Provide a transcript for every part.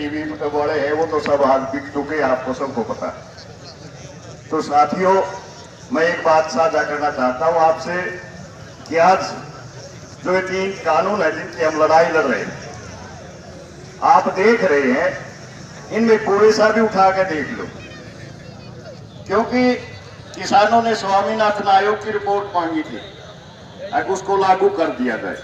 TV वाले हैं वो तो सब हाथ बिक चुके, आपको सबको पता है। तो साथियों, मैं एक बात साझा करना चाहता हूं आपसे कि आज जो ये 3 कानून है जिनकी हम लड़ाई लड़ रहे हैं, आप देख रहे हैं, इनमें कोई सा भी उठा के देख लो, क्योंकि किसानों ने स्वामीनाथन आयोग की रिपोर्ट मांगी थी, अब उसको लागू कर दिया जाए।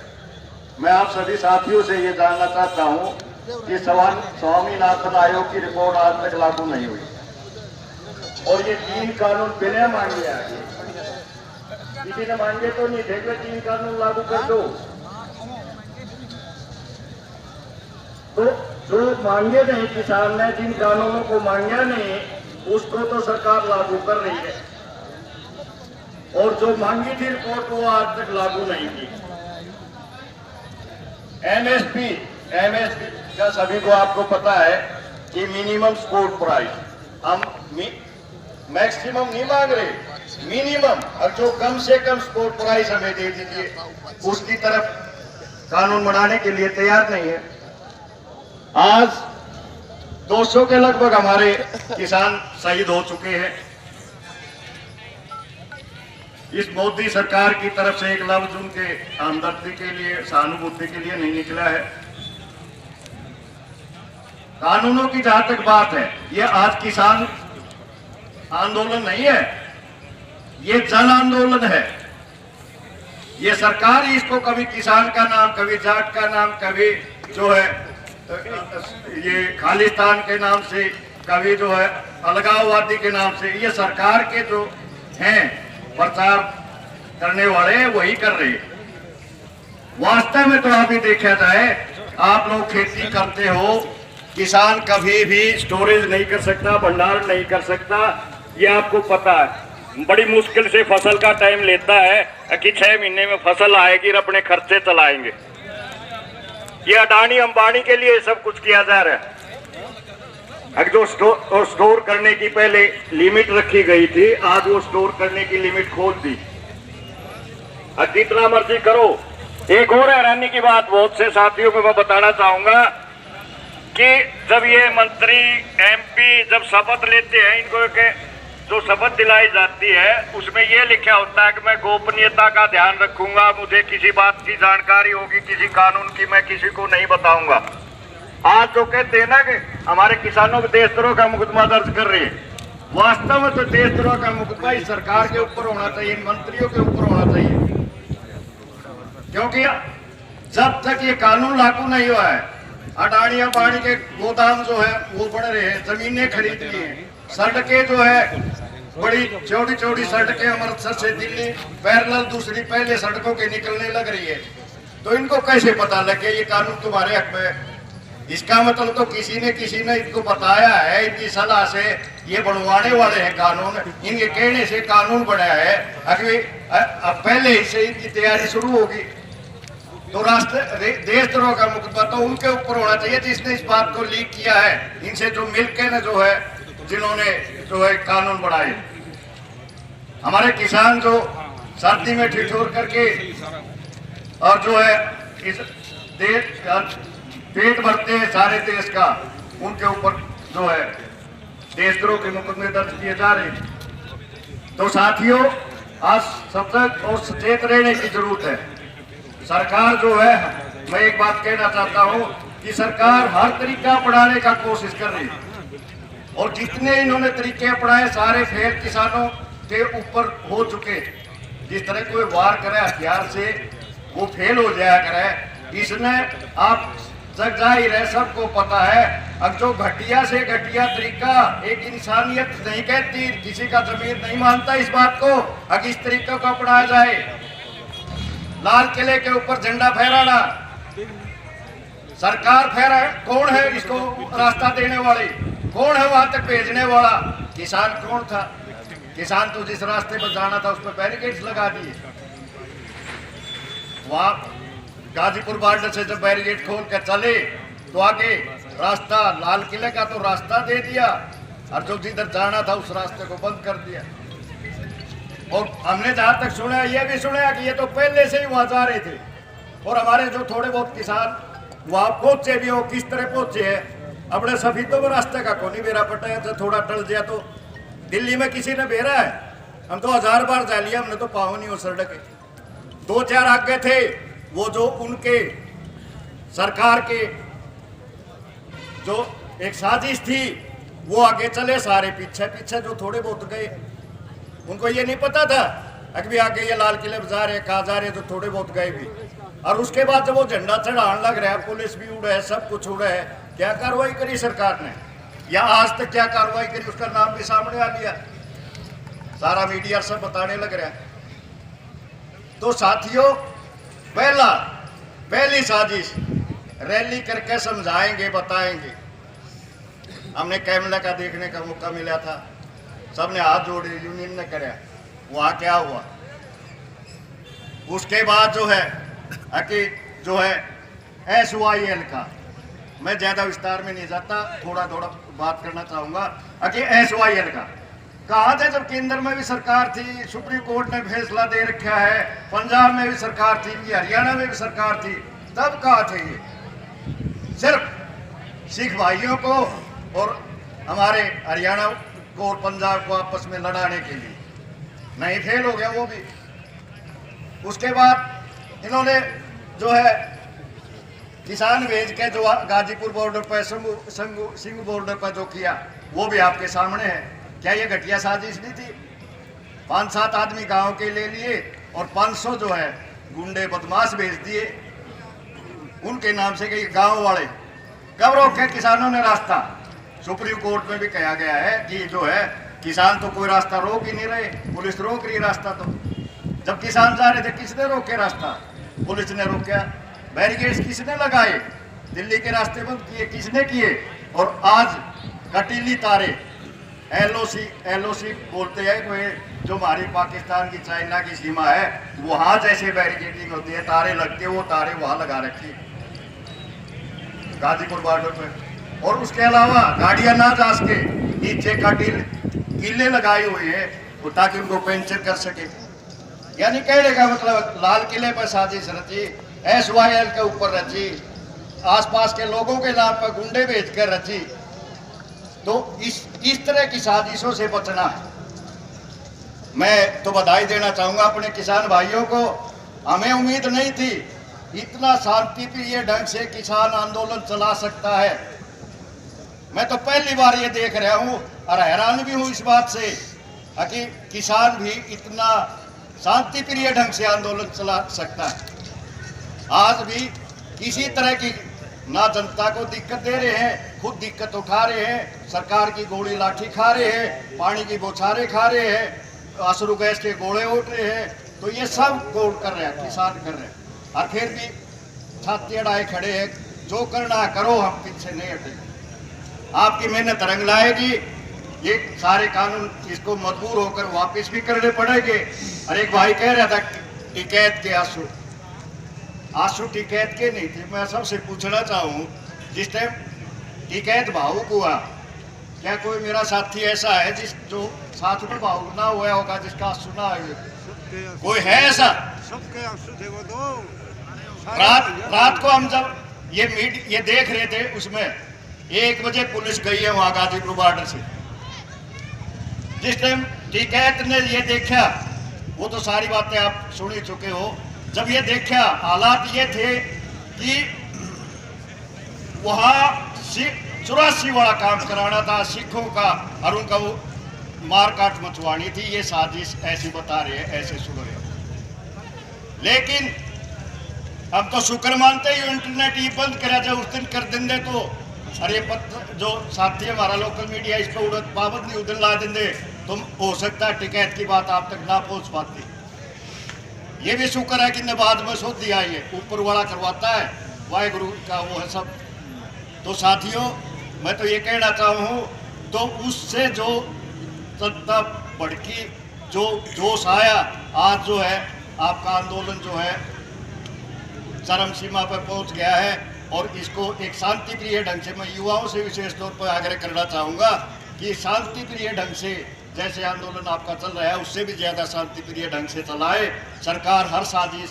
मैं आप सभी साथियों से ये जानना चाहता हूं कि स्वामीनाथन आयोग की रिपोर्ट आज तक लागू नहीं हुई और ये 3 कानून बिना मांगे आ गए। किसी ने मांगे तो नहीं थे, 3 कानून लागू कर दो। तो जो मांगे नहीं किसान ने, जिन कानूनों को मांगा नहीं, उसको तो सरकार लागू कर रही है, और जो मांगी थी रिपोर्ट वो आज तक लागू नहीं की। एमएसपी का सभी को आपको पता है कि मिनिमम सपोर्ट प्राइस, हम मैक्सिमम नहीं मांग रहे, मिनिमम, और जो कम से कम सपोर्ट प्राइस हमें दे दीजिए, उसकी तरफ कानून बनाने के लिए तैयार नहीं है। आज 200 के लगभग हमारे किसान शहीद हो चुके हैं। इस मोदी सरकार की तरफ से एक लफ्ज उनके हमदर्दी के लिए, सहानुभूति के लिए नहीं निकला है। कानूनों की जहां तक बात है, ये आज किसान आंदोलन नहीं है, ये जन आंदोलन है। ये सरकार ही इसको कभी किसान का नाम, कभी जाट का नाम, कभी जो है ये खालिस्तान के नाम से, कभी जो है अलगाववादी के नाम से, ये सरकार के जो हैं प्रचार करने वाले वही कर रहे हैं। वास्तव में तो अभी देखा जाए, आप लोग खेती करते हो, किसान कभी भी स्टोरेज नहीं कर सकता, भंडारण नहीं कर सकता, ये आपको पता है। बड़ी मुश्किल से फसल का टाइम लेता है कि 6 महीने में फसल आएगी और अपने खर्चे चलाएंगे। ये अडानी अंबानी के लिए सब कुछ किया जा रहा है। जो स्टोर करने की पहले लिमिट रखी गई थी, आज वो स्टोर करने की लिमिट खोल दी। अब जितना मर्जी करो। एक और हैरानी की बात बहुत से साथियों को मैं बताना चाहूंगा कि जब ये मंत्री एमपी जब शपथ लेते हैं, इनको के जो शपथ दिलाई जाती है उसमें ये लिखा होता है कि मैं गोपनीयता का ध्यान रखूंगा, मुझे किसी बात की जानकारी होगी, किसी कानून की, मैं किसी को नहीं बताऊंगा। आज जो कहते हैं ना कि हमारे किसानों को देशद्रोह का मुकदमा दर्ज कर रहे हैं, वास्तव में तो देशद्रोह का मुकदमा इस सरकार के ऊपर होना चाहिए, इन मंत्रियों के ऊपर होना चाहिए, क्योंकि जब तक ये कानून लागू नहीं हुआ है, अडानी अंबानी के गोदाम जो है वो बढ़ रहे हैं, जमीनें खरीद ली हैं, सड़कें जो है बड़ी चौड़ी चौड़ी सड़कें अमृतसर से दिल्ली पैरेलल दूसरी पहले सड़कों के निकलने लग रही है। तो इनको कैसे पता लगे ये कानून तुम्हारे हक में है? इसका मतलब तो किसी ने इनको बताया है, इनकी सलाह से ये बनवाने वाले हैं कानून, इनके कहने से कानून बनाया है। अब पहले ही से इनकी तैयारी शुरू होगी। तो देशद्रोह का मुकदमा तो उनके ऊपर होना चाहिए जिसने इस बात को लीक किया है, इनसे जो मिलके न जो है जिन्होंने जो है कानून बनाए। हमारे किसान जो सर्दी में ठिठुर करके और जो है इस देश का पेट भरते हैं सारे देश का, उनके ऊपर जो है देशद्रोह के मुकदमे दर्ज किए जा रहे हैं। तो साथियों, आज सतर्क और सचेत रहने की जरूरत है। सरकार जो है, मैं एक बात कहना चाहता हूं कि सरकार हर तरीका अपनाने का कोशिश कर रही है, और जितने इन्होंने तरीके अपनाए सारे फेल किसानों के ऊपर हो चुके। जिस तरह कोई वार करे हथियार से, वो फेल हो जाया करे, इसमें आप जग जाहिर है, सबको पता है। अब जो घटिया से घटिया तरीका एक इंसानियत नहीं कहती, किसी का जमीर नहीं मानता इस बात को, अगर इस तरीके को अपनाया जाए, लाल किले के ऊपर झंडा फहराना, सरकार फहरा, कौन है इसको रास्ता देने वाले, कौन है वहां तक भेजने वाला? किसान कौन था? किसान तो जिस रास्ते पर जाना था उस पर बैरिकेड्स लगा दिए। वहां गाजीपुर बॉर्डर से जब बैरिकेड खोल कर चले तो आगे रास्ता, लाल किले का तो रास्ता दे दिया, और जो जिधर जाना था उस रास्ते को बंद कर दिया। और हमने जहां तक सुना, ये भी सुना कि ये तो पहले से ही वहां जा रहे थे, और हमारे जो थोड़े बहुत किसान वहां पहुंचे भी हो, किस तरह पहुंचे हैं अपने सफीदों में रास्ते का कोनी बेरा पटा है, तो थोड़ा टल गया तो दिल्ली में किसी ने बेरा है। हम तो 1000 बार जा लिया, हमने तो पाओ नहीं हो सड़क। 2-4 आगे थे वो जो उनके सरकार के जो एक साजिश थी वो आगे चले, सारे पीछे पीछे जो थोड़े बहुत गए। उनको ये नहीं पता था अभी आगे ये लाल किले जा रहे, कहा जा रहे, तो थोड़े बहुत गए भी। और उसके बाद जब वो झंडा चढ़ाने लग रहा है, पुलिस भी उड़ा है, सब कुछ उड़ा है, क्या कार्रवाई करी सरकार ने या आज तक क्या कार्रवाई करी, उसका नाम भी सामने आ लिया, सारा मीडिया सब बताने लग रहा है। तो साथियों, पहली साजिश रैली करके समझाएंगे, बताएंगे। हमने कैमला का देखने का मौका मिला था, सबने हाथ जोड़े, यूनियन ने कराया, वहाँ क्या हुआ। उसके बाद जो है SYL का मैं ज्यादा विस्तार में नहीं जाता, थोड़ा बात करना चाहूंगा। SYL का कहा था जब केंद्र में भी सरकार थी, सुप्रीम कोर्ट ने फैसला दे रखा है, पंजाब में भी सरकार थी, हरियाणा में भी सरकार थी, तब कहा थे ये सिर्फ सिख भाइयों को और हमारे हरियाणा को और पंजाब को आपस में लड़ाने के लिए, नहीं फेल हो गया वो भी। उसके बाद इन्होंने जो है किसान भेज के जो गाजीपुर बॉर्डर पर सिंह बॉर्डर पर जो किया वो भी आपके सामने है। क्या ये घटिया साजिश नहीं थी? 5-7 आदमी गांव के ले लिए और 500 जो है गुंडे बदमाश भेज दिए उनके नाम से कि गांव वाले। कब रोके किसानों ने रास्ता? सुप्रीम कोर्ट में भी कहा गया है कि जो है किसान तो कोई रास्ता रोक ही नहीं रहे, पुलिस रोक रही रास्ता। तो जब किसान जा रहे थे किसने रोके रास्ता? पुलिस ने रोका। बैरिकेड्स किसने लगाए? दिल्ली के रास्ते बंद किए, किसने किए? और आज कटीली तारे LOC बोलते हैं कि जो हमारी पाकिस्तान की चाइना की सीमा है वहाँ जैसे बैरिकेडिंग होती है, तारे लगते हैं, वो तारे वहाँ लगा रखी गाजीपुर बॉर्डर पे। और उसके अलावा गाड़ियाँ ना जा सके, नीचे किले लगाए हुए हैं तो ताकि उनको पंचर कर सके। यानी कहने का मतलब लाल किले पर साजिश रची, SYL के ऊपर रची, आसपास के लोगों के नाम पर गुंडे भेज कर रची। तो इस तरह की साजिशों से बचना है। मैं तो बधाई देना चाहूंगा अपने किसान भाइयों को। हमें उम्मीद नहीं थी इतना शांतिप्रिय ढंग से किसान आंदोलन चला सकता है। मैं तो पहली बार ये देख रहा हूँ और हैरान भी हूँ इस बात से कि किसान भी इतना शांतिप्रिय ढंग से आंदोलन चला सकता है। आज भी किसी तरह की ना जनता को दिक्कत दे रहे हैं, खुद दिक्कत उठा रहे हैं, सरकार की गोली लाठी खा रहे हैं, पानी की बौछारें खा रहे हैं, अश्रु गैस के गोले उठ रहे हैं। तो ये सब गोल कर रहे हैं, किसान कर रहे हैं। और फिर भी छाती अड़ाए खड़े हैं, जो करना करो, हम पीछे नहीं हटेंगे। आपकी मेहनत रंग लाएगी। ये सारे कानून इसको मजबूर होकर वापस भी करने पड़ेंगे। और एक भाई कह रहा था टिकैत के आंसू टिकैत के नहीं थे। मैं सबसे पूछना चाहूँ, जिस टाइम टिकैत भावुक हुआ, क्या कोई मेरा साथी ऐसा है जो साथ में भावुक ना हुआ होगा, जिसका आंसू ना आए? कोई है ऐसा? सबके आंसू थे वो दो। रात को हम जब ये देख रहे थे, उसमें 1 बजे पुलिस गई है वहां गाजीपुर बॉर्डर से। जिस टाइम टिकैत ने ये देखा, वो तो सारी बातें आप सुन ही चुके हो, जब ये देखा हालात ये थे कि वहां 84 वाला काम कराना था सिखों का और उनका वो मार काट मचवानी थी। ये साजिश ऐसी बता रहे हैं, ऐसे सुन रहे हो। लेकिन हम तो शुक्र मानते ही इंटरनेट ही बंद करा जाए, उस दिन कर देंगे तो अरे पत्र जो साथी हमारा लोकल मीडिया इस पर उड़त पाबंद नहीं उधर ला देंगे, तो हो सकता है टिकैत की बात आप तक ना पहुंच पाती। ये भी शुक्र है कि ने बाद में सोच दिया, ये ऊपर वाला करवाता है, वाहेगुरु का वो है सब। तो साथियों, मैं तो ये कहना चाहूँ, तो उससे जो सत्ता भड़की, जो जोश आया, आज जो है आपका आंदोलन जो है चरम सीमा पर पहुंच गया है। और इसको एक शांतिप्रिय ढंग से, मैं युवाओं से विशेष तौर पर आग्रह करना चाहूँगा कि शांतिप्रिय ढंग से जैसे आंदोलन आपका चल रहा है, उससे भी ज़्यादा शांतिप्रिय ढंग से चलाए। सरकार हर साजिश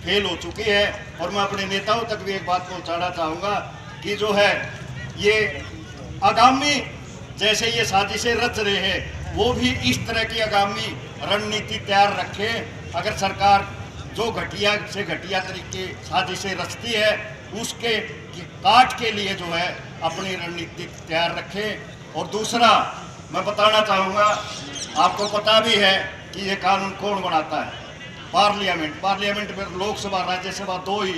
फेल हो चुकी है। और मैं अपने नेताओं तक भी एक बात पहुँचाना चाहूँगा कि जो है ये आगामी जैसे ये साजिशें रच रहे हैं वो भी इस तरह की आगामी रणनीति तैयार रखें। अगर सरकार जो घटिया से घटिया तरीके साजिशें रचती है उसके काट के लिए जो है अपनी रणनीति तैयार रखें। और दूसरा मैं बताना चाहूँगा, आपको पता भी है कि ये कानून कौन बनाता है? पार्लियामेंट में लोकसभा राज्यसभा दो ही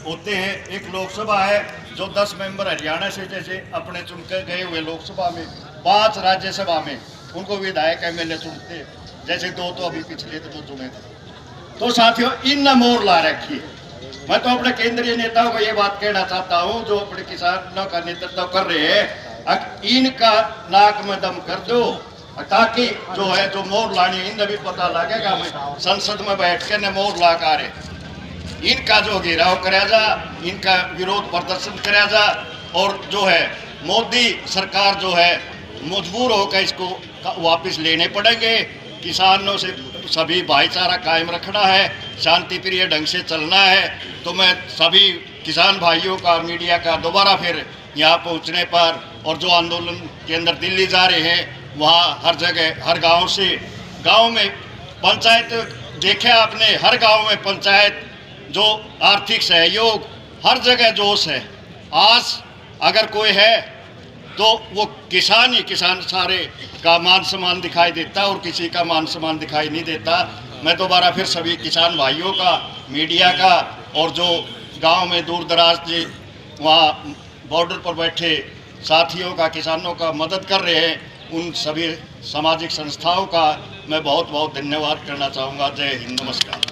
होते हैं। एक लोकसभा है जो 10 मेंबर हरियाणा से जैसे अपने चुन कर गए हुए लोकसभा में, 5 राज्यसभा में उनको विधायक एमएलए चुनते, जैसे 2 तो अभी पिछले तो चुने थे। तो साथियों इन मोर ला रखी है। मैं तो अपने केंद्रीय नेताओं को ये बात कहना चाहता हूँ जो अपने किसानों का नेतृत्व कर रहे हैं, इनका नाक में दम कर दो ताकि जो है जो मोर लानी इन्हें भी पता लगेगा। मैं संसद में बैठ के न मोर ला कर इनका जो घेराव कराया जा, इनका विरोध प्रदर्शन कराया जा और जो है मोदी सरकार जो है मजबूर होकर इसको वापस लेने पड़ेंगे। किसानों से सभी भाईचारा कायम रखना है, शांति प्रिय ढंग से चलना है। तो मैं सभी किसान भाइयों का, मीडिया का दोबारा फिर यहाँ पहुँचने पर और जो आंदोलन के अंदर दिल्ली जा रहे हैं वहाँ हर जगह हर गांव में पंचायत देखे आपने, हर गांव में पंचायत जो आर्थिक सहयोग हर जगह जोश है। आज अगर कोई है तो वो किसान ही किसान सारे का मान सम्मान दिखाई देता और किसी का मान सम्मान दिखाई नहीं देता। मैं दोबारा फिर सभी किसान भाइयों का, मीडिया का और जो गांव में दूर दराज से वहाँ बॉर्डर पर बैठे साथियों का, किसानों का मदद कर रहे हैं, उन सभी सामाजिक संस्थाओं का मैं बहुत बहुत धन्यवाद करना चाहूँगा। जय हिंद, नमस्कार।